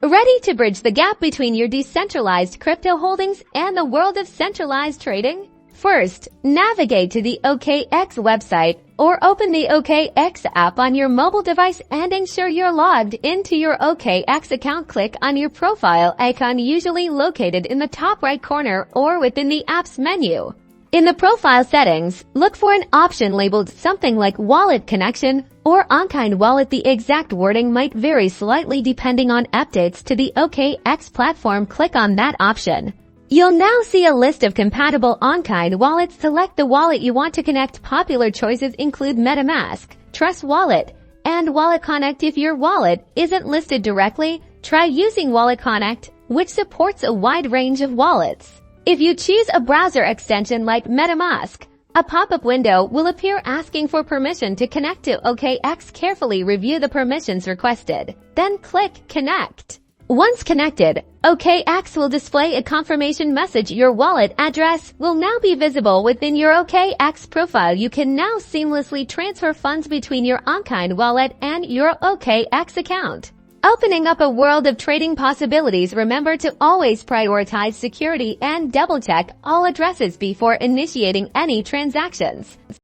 Ready to bridge the gap between your decentralized crypto holdings and the world of centralized trading? First, navigate to the OKX website or open the OKX app on your mobile device and ensure you're logged into your OKX account. Click on your profile icon, usually located in the top right corner or within the app's menu. In the profile settings, look for an option labeled something like Wallet Connection or ONCHAIN Wallet. The exact wording might vary slightly depending on updates to the OKX platform. Click on that option. You'll now see a list of compatible ONCHAIN wallets. Select the wallet you want to connect. Popular choices include MetaMask, Trust Wallet, and Wallet Connect. If your wallet isn't listed directly, try using Wallet Connect, which supports a wide range of wallets. If you choose a browser extension like MetaMask, a pop-up window will appear asking for permission to connect to OKX. Carefully review the permissions requested, then click Connect. Once connected, OKX will display a confirmation message. Your wallet address will now be visible within your OKX profile. You can now seamlessly transfer funds between your ONCHAIN wallet and your OKX account, opening up a world of trading possibilities. Remember to always prioritize security and double-check all addresses before initiating any transactions.